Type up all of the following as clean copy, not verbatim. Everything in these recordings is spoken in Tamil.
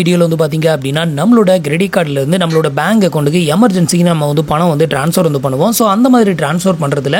வீடியோல வந்து பாத்தீங்க அப்படினா நம்மளோட கிரெடிட் கார்டுல இருந்து நம்மளோட பேங்க் அக்கவுண்ட்க்கு எமர்ஜென்சிக்கு நம்ம வந்து பணம் வந்து ட்ரான்ஸ்ஃபர் வந்து பண்ணுவோம். ஸோ அந்த மாதிரி ட்ரான்ஸ்ஃபர் பண்ணுறதுல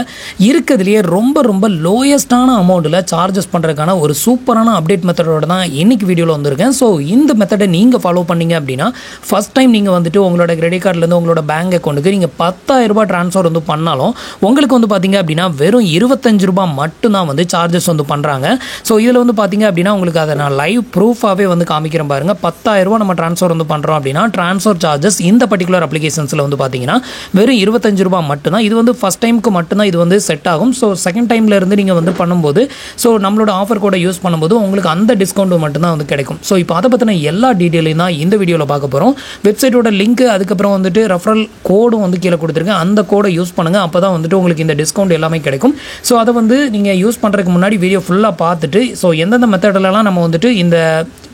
இருக்கிறதுலேயே ரொம்ப லோயஸ்டான அமௌண்ட்டில் சார்ஜஸ் பண்ணுறதுக்கான ஒரு சூப்பரான அப்டேட் மெத்தடோட தான் இன்னைக்கு வீடியோவில் வந்திருக்கேன். ஸோ இந்த மெத்தடை நீங்கள் ஃபாலோ பண்ணீங்க அப்படின்னா ஃபஸ்ட் டைம் நீங்கள் வந்துட்டு உங்களோட கிரெடிட் கார்டுலேருந்து உங்களோட பேங்க் அக்கௌண்ட்டுக்கு நீங்கள் 10,000 ரூபாய் ட்ரான்ஸ்ஃபர் வந்து பண்ணாலும் உங்களுக்கு வந்து பார்த்தீங்க அப்படின்னா வெறும் 25 ரூபாய் மட்டும்தான் வந்து சார்ஜஸ் வந்து பண்ணுறாங்க. ஸோ இதில் வந்து பார்த்தீங்க அப்படின்னா உங்களுக்கு அதை நான் லைவ் ப்ரூஃபாகவே வந்து காமிக்கிறேன் பாருங்கள். 10,000 ரூபாய் நம்ம ட்ரான்ஸ்ஃபர் வந்து பண்ணுறோம் அப்படின்னா ட்ரான்ஸ்ஃபர் சார்ஜஸ் இந்த பர்டிகுலர் அப்ளிகேஷன்ஸில் வந்து பார்த்தீங்கன்னா வெறும் 25 ரூபாய் மட்டும்தான். இது வந்து ஃபஸ்ட் டைமுக்கு மட்டும்தான் இது வந்து செட் ஆகும். ஸோ செகண்ட் டைமில் இருந்து நீங்கள் வந்து பண்ணும்போது ஸோ நம்மளோட ஆஃபர் கோடை யூஸ் பண்ணும்போது உங்களுக்கு அந்த டிஸ்கவுண்ட் மட்டும்தான் வந்து கிடைக்கும். ஸோ இப்போ அதை பற்றின எல்லா டீட்டெயிலையும் தான் இந்த வீடியோவில் பார்க்க போகிறோம். வெப்சைட்டோட லிங்க் அதுக்கப்புறம் வந்துட்டு ரெஃபரல் கோடும் வந்து கீழே கொடுத்துருக்கேன். அந்த கோடை யூஸ் பண்ணுங்கள். அப்போ தான் வந்துட்டு உங்களுக்கு இந்த டிஸ்கவுண்ட் எல்லாமே கிடைக்கும். ஸோ அதை வந்து நீங்கள் யூஸ் பண்ணுறதுக்கு முன்னாடி வீடியோ ஃபுல்லாக பார்த்துட்டு ஸோ எந்தெந்த மெத்தட்லலாம் நம்ம வந்துட்டு இந்த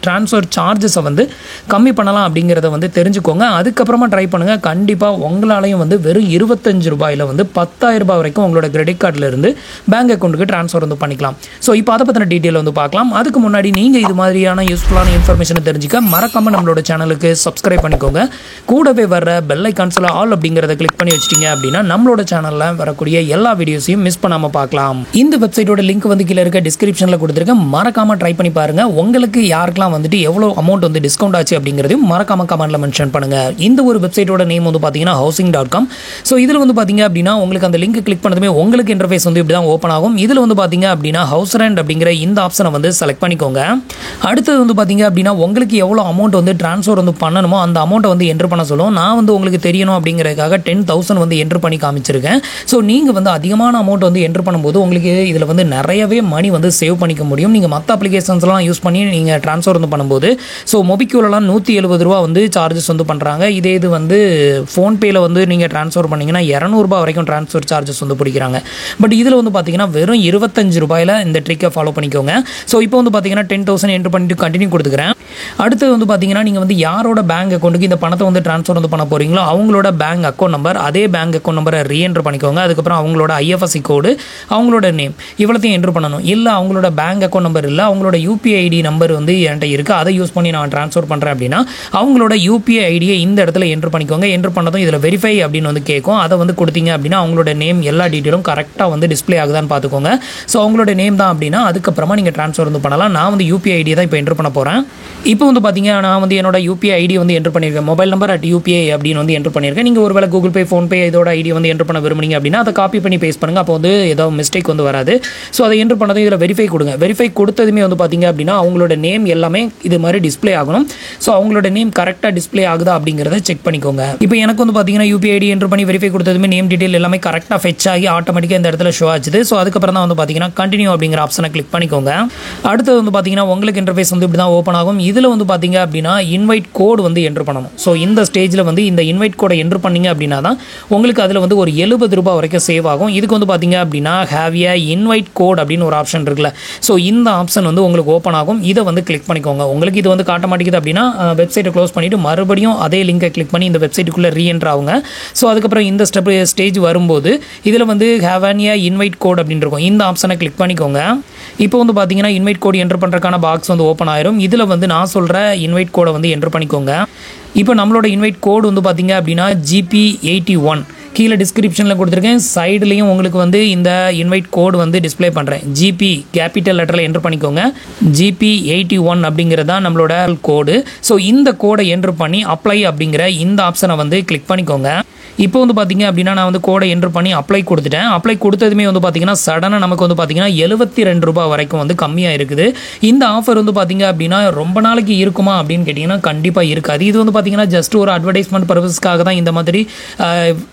ட்ரான்ஸ்ஃபர் சார்ஜஸை வந்து கம்மி பண்ணலாம் அப்படிங்கிறத வந்து தெரிஞ்சுக்கோங்க. அதுக்கப்புறமா ட்ரை பண்ணுங்கள். கண்டிப்பாக உங்களாலையும் வந்து வெறும் 25 ரூபாயில் வந்து 10,000 ரூபாய் வரைக்கும் உங்களோட கிரெடிட் கார்டில் இருந்து பேங்க் அக்கௌண்ட்டுக்கு ட்ரான்ஸ்ஃபர் வந்து பண்ணிக்கலாம். ஸோ இப்போ அதை பற்றின டீட்டெயில் வந்து பார்க்கலாம். அதுக்கு முன்னாடி நீங்கள் இது மாதிரியான யூஸ்ஃபுல்லான இன்ஃபர்மேஷனை தெரிஞ்சுக்க மறக்காமல் நம்மளோட சேனலுக்கு சப்ஸ்கிரைப் பண்ணிக்கோங்க. கூடவே வர பெல் ஐகான்ஸில் ஆல் அப்படிங்கிறத கிளிக் பண்ணி வச்சிட்டிங்க அப்படின்னா நம்மளோட சேனலில் வரக்கூடிய எல்லா வீடியோஸையும் மிஸ் பண்ணாமல் பார்க்கலாம். இந்த வெப்சைட்டோட லிங்க் வந்து கீழே இருக்க டிஸ்கிரிப்ஷனில் கொடுத்துருக்கேன். மறக்காமல் ட்ரை பண்ணி பாருங்கள். உங்களுக்கு யாருக்கெல்லாம் வந்துட்டு எவ்வளோ அமௌண்ட் வந்து டிஸ்கவுண்ட் ஆச்சு அப்படிங்கிறதையும் மறக்காம கமெண்ட்ல மென்ஷன் பண்ணுங்க. இந்த ஒரு வெப்சைட்டோட நேம் வந்து பார்த்தீங்கன்னா housing.com. ஸோ இதில் வந்து பார்த்தீங்க அப்படின்னா உங்களுக்கு அந்த லிங்க் கிளிக் பண்ணதுமே உங்களுக்கு இன்டர்ஃபேஸ் வந்து இப்படி தான் ஓப்பன் ஆகும். இதில் வந்து பார்த்தீங்க அப்படின்னா ஹவுஸ் ரெண்ட் அப்படிங்கிற இந்த ஆப்ஷனை வந்து செலக்ட் பண்ணிக்கோங்க. அடுத்தது வந்து பார்த்தீங்க அப்படின்னா உங்களுக்கு எவ்வளோ அமௌண்ட் வந்து ட்ரான்ஸ்ஃபர் வந்து பண்ணணுமோ அந்த அமௌண்ட்டை வந்து என்ட்ரு பண்ண சொல்லும். நான் வந்து உங்களுக்கு தெரியணும் அப்படிங்கிறதுக்காக 10,000 வந்து என்ட்ரு பண்ணி காமிச்சிருக்கேன். ஸோ நீங்கள் வந்து அதிகமான அமௌண்ட் வந்து என்ட்ரு பண்ணும்போது உங்களுக்கு இதில் வந்து நிறையவே மணி வந்து சேவ் பண்ணிக்க முடியும். நீங்கள் மற்ற அப்ளிகேஷன்ஸ்லாம் யூஸ் பண்ணி நீங்கள் ட்ரான்ஸ்ஃபர் வந்து பண்ணும்போது ஸோ மொபிக்யூலலாம் 170 ரூபா வந்து சார்ஜஸ் வந்து பண்ணுறாங்க. இதே இது வந்து ஃபோன்பேயில் வந்து நீங்கள் ட்ரான்ஸ்ஃபர் பண்ணிங்கன்னா 200 ரூபா வரைக்கும் ட்ரான்ஸ்ஃபர் சார்ஜஸ் வந்து பிடிக்கிறாங்க. பட் இதில் வந்து பார்த்தீங்கன்னா வெறும் 25 ரூபாயில் இந்த ட்ரிக்கை ஃபாலோ பண்ணிக்கோங்க. ஸோ இப்போ வந்து பார்த்தீங்கன்னா 10,000 என்ட்ரு பண்ணிட்டு கண்டினியூ கொடுத்துக்கிறேன். அடுத்தது வந்து பார்த்தீங்கன்னா நீங்கள் வந்து யாரோட பேங்க் அக்கௌண்ட்டுக்கு இந்த பணத்தை வந்து ட்ரான்ஸ்ஃபர் வந்து பண்ண போகிறீங்களோ அவங்களோட பேங்க் அக்கௌண்ட் நம்பர் அதே பேங்க் அக்கௌண்ட் நம்பரை ரீஎன்ட்ரு பண்ணிக்கோங்க. அதுக்கப்புறம் அவங்களோட ஐஎஃப்எஸ்சி கோடு அவங்களோட நேம் இவ்வளோத்தையும் என்ட்ரு பண்ணணும். இல்லை அவங்களோட பேங்க் அக்கௌண்ட் நம்பர் இல்லை அவங்களோட யூபிஐ ஐடி நம்பர் வந்து என்கிட்ட இருக்குது அதை யூஸ் பண்ணி நான் ட்ரான்ஸ்ஃபர் பண்ணுறேன் அப்படின்னா அவங்களோட யூபிஐ ஐடியை இந்த இடத்துல என்ட்ரு பண்ணிக்கோங்க. என்ட்ரு பண்ணதும் இதில் வெரிஃபை அப்படின்னு வந்து கேட்கும். அதை வந்து கொடுத்தீங்க அப்படின்னா அவங்களோட நேம் எல்லா டீட்டெயிலும் கரெக்டாக வந்து டிஸ்பிளே ஆகுதான்னு பார்த்துக்கோங்க. ஸோ அவங்களோட நேம் தான் அப்படின்னா அதுக்கப்புறமா நீங்கள் ட்ரான்ஸ்ஃபர் வந்து பண்ணலாம். நான் வந்து யூபிஐ ஐடியை தான் இப்போ என்ட்ரு பண்ண போகிறேன். இப்போ வந்து பார்த்தீங்க நான் வந்து என்னோட யூபிஐ ஐடி வந்து என்ட்ரு பண்ணியிருக்கேன். மொபைல் நம்பர் @UPI அப்படின்னு வந்து என்ட்ரு பண்ணியிருக்கேன். நீங்கள் ஒருவேளை கூகுள் பே ஃபோன்பே இதோட ஐடி வந்து என்ட்ரு பண்ண விரும்புனீங்க அப்படின்னா அதை காப்பி பண்ணி பேஸ்ட் பண்ணுங்கள். அப்போ வந்து ஏதோ மிஸ்டேக் வந்து வராது. ஸோ அதை என்ட்ரு பண்ணதும் இதில் வெரிஃபை கொடுங்க. வெரிஃபை கொடுத்ததுமே வந்து பார்த்தீங்க அப்படின்னா அவங்களோட நேம் எல்லாமே இது மாதிரி டிஸ்பிளே ஆகணும். ஸோ அவங்களோட நேம் கரெக்டாக டிஸ்பிளே ஆகுதா அப்படிங்கிறத செக் பண்ணிக்கோங்க. இப்போ எனக்கு வந்து பார்த்தீங்கன்னா யூபிஐ ஐடி என்ட்ரு பண்ணி வெரிஃபை கொடுத்ததுமே நேம் டீட்டெயில் எல்லாமே கரெக்டாக ஃபெச் ஆகி ஆட்டோமேட்டிக்காக இந்த இடத்துல ஷோ ஆச்சுது. ஸோ அதுக்கப்புறம் தான் வந்து பார்த்தீங்கன்னா கண்டினியூ அப்படிங்கிற ஆப்ஷனை கிளிக் பண்ணிக்கோங்க. அடுத்தது வந்து பார்த்தீங்கன்னா உங்களுக்கு இன்டர்ஃபேஸ் வந்து இப்படி தான் ஓப்பன் ஆகும். இதில் வந்து பார்த்தீங்க அப்படின்னா இன்வைட் கோடு வந்து என்ட்ரு பண்ணணும். ஸோ இந்த ஸ்டேஜில் வந்து இந்த இன்வைட் கோடை என்ட்ரு பண்ணீங்க அப்படின்னா தான் உங்களுக்கு அதில் வந்து ஒரு 70 ரூபாய் வரைக்கும் சேவ் ஆகும். இதுக்கு வந்து பார்த்தீங்க அப்படின்னா ஹேவ் ஏ இன்வைட் கோட் அப்படின்னு ஒரு ஆப்ஷன் இருக்குல்ல. ஸோ இந்த ஆப்ஷன் வந்து உங்களுக்கு ஓப்பன் ஆகும். இதை வந்து கிளிக் பண்ணிக்கோங்க. உங்களுக்கு இது வந்து காட்ட மாட்டேங்குது அப்படின்னா வெப்சைட்டை க்ளோஸ் பண்ணிவிட்டு மறுபடியும் அதே லிங்கை கிளிக் பண்ணி இந்த வெப்சைட்டுக்குள்ளே ரீஎன்ட்ரு ஆகுங்க. ஸோ அதுக்கப்புறம் இந்த ஸ்டேஜ் வரும்போது இதில் வந்து have an a invite code அப்படின்னு இருக்கும். இந்த ஆப்ஷனை கிளிக் பண்ணிக்கோங்க. இப்போ வந்து பார்த்தீங்கன்னா இன்வைட் கோட் என்ட்ரு பண்ணுறதுக்கான பாக்ஸ் வந்து ஓப்பன் ஆயிரும். இதில் வந்து நான் சொல்கிற இன்வைட் கோடை வந்து என்ட்ரு பண்ணிக்கோங்க. இப்போ நம்மளோட இன்வைட் கோடு வந்து பார்த்தீங்க அப்படின்னா GP81 கீழே டிஸ்கிரிப்ஷனில் கொடுத்துருக்கேன். சைட்லேயும் உங்களுக்கு வந்து இந்த இன்வைட் கோடு வந்து டிஸ்பிளே பண்ணுறேன். GP கேபிட்டல் லெட்டரில் என்ட்ரு பண்ணிக்கோங்க. GP81 அப்படிங்கிறது தான் நம்மளோட கோடு. ஸோ இந்த கோடை என்ட்ரு பண்ணி அப்ளை அப்படிங்கிற இந்த ஆப்ஷனை வந்து கிளிக் பண்ணிக்கோங்க. இப்போ வந்து பார்த்தீங்க அப்படின்னா நான் வந்து கோடை என்ட்ரு பண்ணி அப்ளை கொடுத்துட்டேன். அப்ளை கொடுத்ததுமே வந்து பார்த்தீங்கன்னா சடனாக நமக்கு வந்து பார்த்தீங்கன்னா 72 ரூபாய் வரைக்கும் வந்து கம்மியாக இருக்குது. இந்த ஆஃபர் வந்து பார்த்தீங்க அப்படின்னா ரொம்ப நாளைக்கு இருக்குமா அப்படின்னு கேட்டிங்கன்னா கண்டிப்பாக இருக்காது. இது வந்து பார்த்தீங்கன்னா ஜஸ்ட் ஒரு அட்வர்டைஸ்மெண்ட் பர்பஸ்க்காக தான் இந்த மாதிரி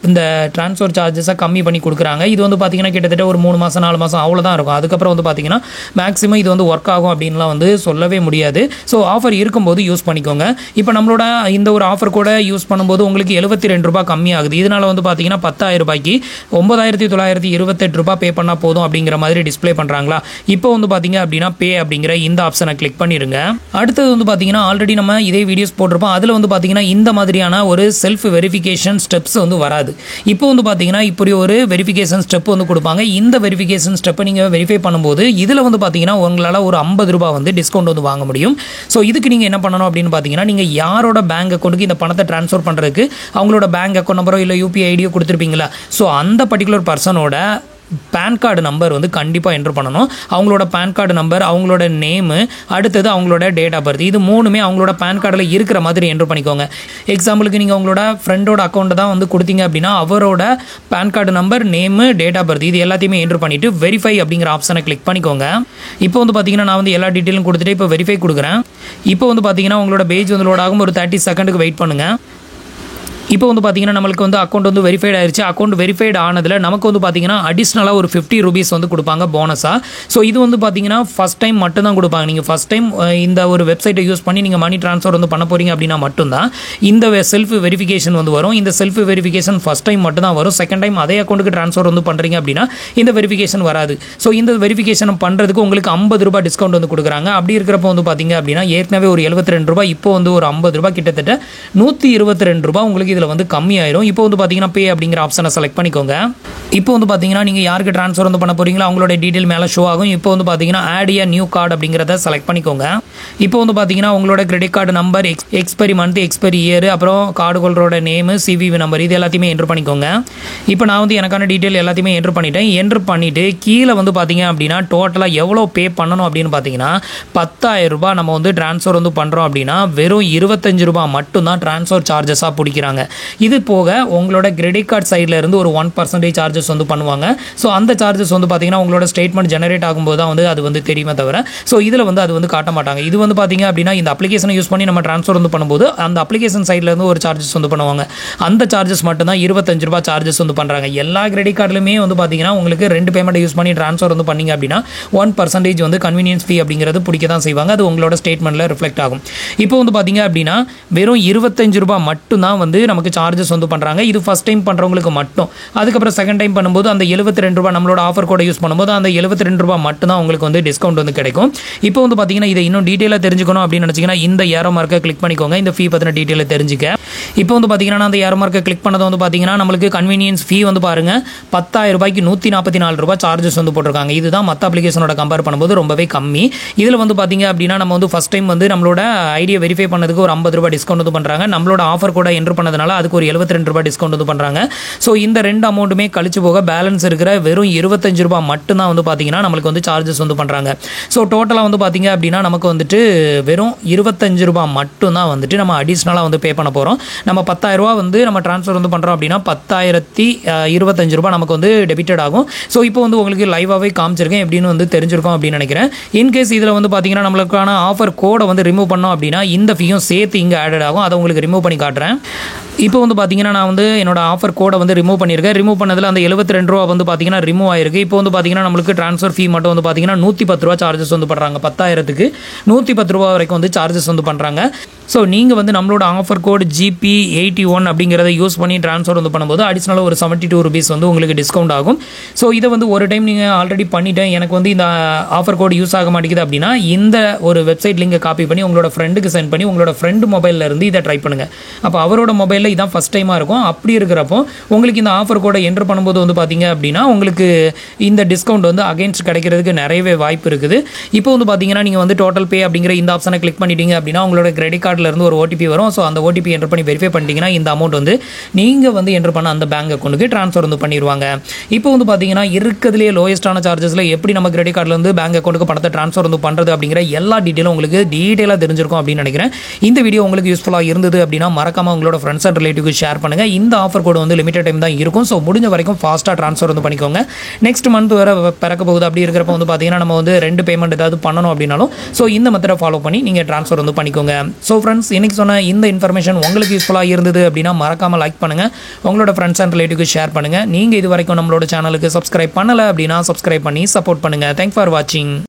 இந்த ட்ரான்ஸ்ஃபர் சார்ஜஸை கம்மி பண்ணி கொடுக்குறாங்க. இது வந்து பார்த்தீங்கன்னா கிட்டத்தட்ட ஒரு 3 மாதம் 4 மாதம் அவ்வளோதான் இருக்கும். அதுக்கப்புறம் வந்து பார்த்தீங்கன்னா மேக்ஸிமம் இது வந்து ஒர்க் ஆகும் அப்படின்லாம் வந்து சொல்லவே முடியாது. ஸோ ஆஃபர் இருக்கும்போது யூஸ் பண்ணிக்கோங்க. இப்போ நம்மளோட இந்த ஒரு ஆஃபர் கூட யூஸ் பண்ணும்போது உங்களுக்கு 72 ரூபாய் கம்மி ஆகுது. வருது. இதனால் வந்து பார்த்தீங்கன்னா 10,000 ரூபாய்க்கு 9,928 ரூபாய் பே பண்ணால் போதும் அப்படிங்கிற மாதிரி டிஸ்பிளே பண்ணுறாங்களா. இப்போ வந்து பார்த்தீங்க அப்படின்னா பே அப்படிங்கிற இந்த ஆப்ஷனை கிளிக் பண்ணிடுங்க. அடுத்தது வந்து பார்த்தீங்கன்னா ஆல்ரெடி நம்ம இதே வீடியோஸ் போட்டிருப்போம். அதில் வந்து பார்த்தீங்கன்னா இந்த மாதிரியான ஒரு செல்ஃப் வெரிஃபிகேஷன் ஸ்டெப்ஸ் வந்து வராது. இப்போ வந்து பார்த்தீங்கன்னா இப்படி ஒரு வெரிஃபிகேஷன் ஸ்டெப் வந்து கொடுப்பாங்க. இந்த வெரிஃபிகேஷன் ஸ்டெப்பை நீங்கள் வெரிஃபை பண்ணும்போது இதில் வந்து பார்த்தீங்கன்னா உங்களால் ஒரு 50 ரூபாய் வந்து டிஸ்கவுண்ட் வந்து வாங்க முடியும். ஸோ இதுக்கு நீங்கள் என்ன பண்ணணும் அப்படின்னு பார்த்தீங்கன்னா நீங்கள் யாரோட பேங்க் அக்கௌண்ட்டுக்கு இந்த பணத்தை ட்ரான்ஸ்ஃபர் பண்ணுறதுக்கு அவங்களோட பேங்க் அக்கௌண்ட் நம்பரோ இல்லை யூபிஐ ஐடியோ கொடுத்துருப்பீங்களா. ஸோ அந்த பர்டிகுலர் பர்சனோட பேன் கார்டு நம்பர் வந்து கண்டிப்பாக என்ட்ரு பண்ணணும். அவங்களோட பேன் கார்டு நம்பர், அவங்களோட நேமு, அடுத்தது அவங்களோட டேட் ஆஃப் பர்த், இது மூணுமே அவங்களோட பேன் கார்டில் இருக்கிற மாதிரி என்ட்ரு பண்ணிக்கோங்க. எக்ஸாம்பிளுக்கு நீங்கள் உங்களோட ஃப்ரெண்டோட அக்கௌண்ட்டை தான் வந்து கொடுத்தீங்க அப்படின்னா அவரோட PAN card number, name, date of birth இது எல்லாத்தையுமே என்ட்ரு பண்ணிவிட்டு வெரிஃபை அப்படிங்கிற ஆப்ஷனை கிளிக் பண்ணிக்கோங்க. இப்போ வந்து பார்த்தீங்கன்னா நான் வந்து எல்லா டீட்டெயிலும் கொடுத்துட்டு இப்போ வெரிஃபை கொடுக்குறேன். இப்போ வந்து பார்த்தீங்கன்னா உங்களோட பேஜ் வந்து லோட் ஆகும். ஒரு 30 செகண்டுக்கு வெயிட் பண்ணுங்கள். இப்போ வந்து பார்த்தீங்கன்னா நம்மளுக்கு வந்து அக்கௌண்ட் வந்து வெரிஃபைட் ஆயிடுச்சு. அக்கௌண்ட் வெரிஃபைட் ஆனதில் நமக்கு வந்து பார்த்தீங்கன்னா அடிஷ்னலாக ஒரு 50 ரூபீஸ் வந்து கொடுப்பாங்க போனஸாக. ஸோ இது வந்து பார்த்தீங்கன்னா ஃபஸ்ட் டைம் மட்டும்தான் கொடுப்பாங்க. நீங்கள் ஃபஸ்ட் டைம் இந்த ஒரு வெப்சைட்டை யூஸ் பண்ணி நீங்கள் மணி ட்ரான்ஸ்ஃபர் வந்து பண்ண போகிறீங்க அப்படின்னா மட்டும்தான் இந்த செல்ஃப் வெரிஃபிகேஷன் வந்து வரும். இந்த செல்ஃப் வெரிஃபிகேஷன் ஃபஸ்ட் டைம் மட்டும் தான் வரும். செகண்ட் டைம் அதே அக்கௌண்ட்டுக்கு ட்ரான்ஸ்ஃபர் வந்து பண்ணுறீங்க அப்படின்னா இந்த வெரிஃபிகேஷன் வராது. ஸோ இந்த வெரிஃபிகேஷன் பண்ணுறதுக்கு உங்களுக்கு 50 ரூபாய் டிஸ்கவுண்ட் வந்து கொடுக்குறாங்க. அப்படி இருக்கிறப்ப வந்து பார்த்தீங்க அப்படின்னா ஏற்கனவே ஒரு 72 ரூபாய், இப்போ வந்து ஒரு 50 ரூபாய், கிட்டத்தட்ட 122 ரூபாய் உங்களுக்கு இதில் வந்து கம்மியாயிரும். இப்போ வந்து பார்த்தீங்கன்னா பே அப்படிங்கிற ஆப்ஷனை செலக்ட் பண்ணிக்கோங்க. இப்போ வந்து பார்த்தீங்கன்னா நீங்கள் யாருக்கு ட்ரான்ஸ்ஃபர் வந்து பண்ண போகிறீங்களோ அவங்களோட டீட்டெயில் மேலே ஷோ ஆகும். இப்போ வந்து பார்த்தீங்கன்னா ஆட் ஏ நியூ கார்டு அப்படிங்கிறத செலக்ட் பண்ணிக்கோங்க. இப்போ வந்து பார்த்தீங்கன்னா உங்களோட credit card number, expiry month, expiry year, அப்புறம் கார்டு ஹோல்டரோட நேமு, சிவிவி நம்பர் இது எல்லாத்தையுமே என்ட்ரு பண்ணிக்கோங்க. இப்போ நான் வந்து எனக்கான டீட்டெயில் எல்லாத்தையுமே என்ட்ரு பண்ணிட்டேன். என்ட்ரு பண்ணிவிட்டு கீழே வந்து பார்த்தீங்க அப்படின்னா டோட்டலாக எவ்வளோ பே பண்ணணும் அப்படின்னு பார்த்தீங்கன்னா 10,000 ரூபாய் நம்ம வந்து ட்ரான்ஸ்ஃபர் வந்து பண்ணுறோம் அப்படின்னா வெறும் 25 ரூபாய் மட்டும்தான் ட்ரான்ஸ்ஃபர் சார்ஜஸாக பிடிக்கிறாங்க. இது போக உங்களோட கிரெடிட் கார்டு சைடில் இருந்து ஒரு 1% சார்ஜஸ் வந்து பண்ணுவாங்க. ஸோ அந்த சார்ஜஸ் வந்து பார்த்தீங்கன்னா உங்களோட ஸ்டேட்மெண்ட் ஜெனரேட் ஆகும்போது தான் வந்து அது வந்து தெரியுமே தவிர ஸோ இதில் வந்து அது வந்து காட்ட மாட்டாங்க. இது வந்து பார்த்தீங்க அப்படின்னா இந்த அப்ளிகேஷனை யூஸ் பண்ணி நம்ம ட்ரான்ஸ்ஃபர் வந்து பண்ணும்போது அந்த அப்ளிகேஷன் சைடில் இருந்து ஒரு சார்ஜஸ் வந்து பண்ணுவாங்க. அந்த சார்ஜஸ் மட்டும்தான் 25 ரூபாய் சார்ஜஸ் வந்து பண்ணுறாங்க. எல்லா கிரெடிட் கார்டுலையுமே வந்து பார்த்தீங்கன்னா உங்களுக்கு 2 பேமெண்ட் யூஸ் பண்ணி ட்ரான்ஸ்ஃபர் வந்து பண்ணிங்க அப்படின்னா 1% வந்து கன்வீனியன்ஸ் ஃபீ அப்படிங்கிறது பிடிக்க தான் செய்வாங்க. அது உங்களோட ஸ்டேட்மெண்ட்டில் ரிஃப்ளெக்ட் ஆகும். இப்போ வந்து பார்த்தீங்க அப்படின்னா வெறும் 25 ரூபாய் மட்டும்தான் வந்து நமக்கு சார்ஜஸ் வந்து பண்ணுறாங்க. இது ஃபஸ்ட் டைம் பண்ணுறவங்களுக்கு மட்டும். அதுக்கப்புறம் செகண்ட் டைம் பண்ணும்போது அந்த 72 ரூபாய் நம்மளோட ஆஃபர் கோடை யூஸ் பண்ணும்போது அந்த 72 ரூபாய் மட்டும்தான் உங்களுக்கு வந்து டிஸ்கவுண்ட் வந்து கிடைக்கும். இப்போ வந்து பார்த்தீங்கன்னா இதை இன்னும் டீட்டெயிலாக தெரிஞ்சுக்கணும் அப்படின்னு நினச்சிங்கன்னா இந்த ஏரோ மார்க்கை கிளிக் பண்ணிக்கோங்க. இந்த ஃபீ பற்றின டீட்டெயிலை தெரிஞ்சுக்க. இப்போ வந்து பார்த்தீங்கன்னா நான் அந்த ஏரோ மார்க்கை கிளிக் பண்ணதை வந்து பார்த்தீங்கன்னா நம்மளுக்கு கன்வீனியன்ஸ் ஃபீ வந்து பாருங்கள் 10,000 ரூபாய்க்கு 144 ரூபாய் சார்ஜஸ் வந்து போட்டிருக்காங்க. இதுதான் மற்ற அப்ளிகேஷனோட கம்பேர் பண்ணும்போது ரொம்பவே கம்மி. இதில் வந்து பார்த்தீங்க அப்படின்னா நம்ம வந்து ஃபஸ்ட் டைம் வந்து நம்மளோட ஐடியை வெரிஃபை பண்ணதுக்கு ஒரு 50 ரூபாய் டிஸ்கவுண்ட் வந்து பண்ணுறாங்க. நம்மளோட ஆஃபர் கோடை என்ட்ரு பண்ணதுனால அதுக்கு ஒரு 72 ரூபாய் டிஸ்கவுண்ட் வந்து பண்ணுறாங்க. ஸோ இந்த 2 அமௌண்ட்டுமே கழிச்சு போக பேலன்ஸ் இருக்கிற வெறும் 25 ரூபாய் மட்டும்தான் வந்து பார்த்தீங்கன்னா நம்மளுக்கு வந்து சார்ஜஸ் வந்து பண்ணுறாங்க. ஸோ டோட்டலாக வந்து பார்த்தீங்க அப்படின்னா நமக்கு வந்துட்டு வெறும் 25 ரூபாய் மட்டும்தான் வந்துட்டு நம்ம அடிஷ்னலாக வந்து பே பண்ண போகிறோம். நம்ம 10,000 ரூபா வந்து நம்ம ட்ரான்ஸ்ஃபர் வந்து பண்ணுறோம் அப்படின்னா 10,025 ரூபாய் நமக்கு வந்து டெபிட்டட் ஆகும். ஸோ இப்போ வந்து உங்களுக்கு லைவாகவே காமிச்சிருக்கேன் எப்படின்னு வந்து தெரிஞ்சிருக்கும் அப்படின்னு நினைக்கிறேன். இன்கேஸ் இதில் வந்து பார்த்தீங்கன்னா நம்மளுக்கான ஆஃபர் கோடை வந்து ரிமூவ் பண்ணோம் அப்படின்னா இந்த ஃபீயும் சேர்த்து இங்கே ஆடட் ஆகும். அதை உங்களுக்கு ரிமூவ் பண்ணி காட்டுறேன். இப்போ வந்து பார்த்தீங்கன்னா நான் வந்து என்னோட ஆஃபர் கோடை வந்து ரிமூவ் பண்ணியிருக்கேன். ரிமூவ் பண்ணதில் அந்த 72 ரூபா வந்து பார்த்தீங்கன்னா ரிமூவ் ஆயிருக்கு. இப்போ வந்து பார்த்தீங்கன்னா நம்மளுக்கு ட்ரான்ஸ்ஃபர் ஃபீ மட்டும் வந்து பார்த்தீங்கன்னா 110 ரூபா சார்ஜஸ் வந்து பண்ணுறாங்க. 10,000க்கு 110 ரூபா வரைக்கும் வந்து சார்ஜஸ் வந்து பண்ணுறாங்க. ஸோ நீங்கள் வந்து நம்மளோட ஆஃபர் கோட் GP81 அப்படிங்கிறத யூஸ் பண்ணி ட்ரான்ஸ்ஃபர் வந்து பண்ணும்போது அடிஷ்னலாக ஒரு 72 ரூபீஸ் வந்து உங்களுக்கு டிஸ்கவுண்ட் ஆகும். ஸோ இதை வந்து ஒரு டைம் நீங்கள் ஆல்ரெடி பண்ணிட்டேன் எனக்கு வந்து இந்த ஆஃபர் கோட் யூஸ் ஆக மாட்டேங்குது அப்படின்னா இந்த ஒரு வெப்சைட் லிங்கை காப்பி பண்ணி உங்களோட ஃப்ரெண்டுக்கு சென்ட் பண்ணி உங்களோட ஃப்ரெண்டு மொபைலில் இருந்து இதை ட்ரை பண்ணுங்கள். அப்போ அவரோட மொபைலில் இதான் ஃபஸ்ட் டைமாக இருக்கும். அப்படி இருக்கிறப்போ உங்களுக்கு இந்த ஆஃபர் கோடை என்ட்ரு பண்ணும்போது வந்து பார்த்தீங்க அப்படின்னா உங்களுக்கு இந்த டிஸ்கவுண்ட் வந்து அகைன்ஸ்ட் கிடைக்கிறதுக்கு நிறையவே வாய்ப்பு இருக்குது. இப்போ வந்து பார்த்தீங்கன்னா நீங்கள் வந்து டோட்டல் பே அப்படிங்கிற இந்த ஆப்ஷனை கிளிக் பண்ணிட்டீங்க அப்படின்னா உங்களோட கிரெடிட் கார்டில் இருந்து ஒரு OTP வரும். ஸோ அந்த OTP என்ட்ரு பண்ணி வெரிஃபை பண்ணிட்டீங்கன்னா இந்த அமௌண்ட் வந்து நீங்கள் வந்து என்ட்ரு பண்ண அந்த பேங்க் அக்கௌண்ட்டுக்கு ட்ரான்ஸ்ஃபர் வந்து பண்ணிடுவாங்க. இப்போ வந்து பார்த்தீங்கன்னா இருக்கிறதுலேயே லோயஸ்ட்டான சார்ஜஸில் எப்படி நம்ம கிரெடிட் கார்டிலேருந்து பேங்க் அக்கௌண்ட்டுக்கு பணத்தை ட்ரான்ஸ்ஃபர் வந்து பண்ணுறது அப்படிங்கிற எல்லா டீட்டெயிலும் உங்களுக்கு டீட்டெயிலாக தெரிஞ்சிருக்கும் அப்படின்னு நினைக்கிறேன். இந்த வீடியோ உங்களுக்கு யூஸ்ஃபுல்லாக இருந்தது அப்படின்னா மறக்காமல் உங்களோட ஃப்ரெண்ட்ஸ் அண்ட் ரிலேட்டிவ்க்கு ஷேர் பண்ணுங்கள். இந்த ஆஃபர் கோடு வந்து லிமிடெட் டைம் தான் இருக்கும். ஸோ முடிஞ்ச வரைக்கும் ஃபாஸ்ட்டாக ட்ரான்ஸ்ஃபர் வந்து பண்ணிக்கோங்க. நெக்ஸ்ட் மந்த் வர பிறக்க போகுது. அப்படி இருக்கிறப்ப வந்து பார்த்தீங்கன்னா நம்ம வந்து 2 பேமெண்ட் ஏதாவது பண்ணணும் அப்படின்னாலும் ஸோ இந்த மெத்தடை ஃபாலோ பண்ணி நீங்கள் ட்ரான்ஸ்ஃபர் வந்து பண்ணிக்கோங்க. ஸோ ஃப்ரெண்ட்ஸ் இன்னைக்கு சொன்ன இந்த இன்ஃபர்மேஷன் உங்களுக்கு யூஸ்ஃபுல்லாக இருந்தது அப்படின்னா மறக்காமல் லைக் பண்ணுங்கள். உங்களோட ஃப்ரெண்ட்ஸ் அண்ட் ரிலேட்டிவ்க்கு ஷேர் பண்ணுங்கள். நீங்கள் இது வரைக்கும் நம்மளோட சேனலுக்கு சப்ஸ்கிரைப் பண்ணலை அப்படின்னா சப்ஸ்கிரைப் பண்ணி சப்போர்ட் பண்ணுங்கள். தேங்க்ஸ் ஃபார் வாட்சிங்.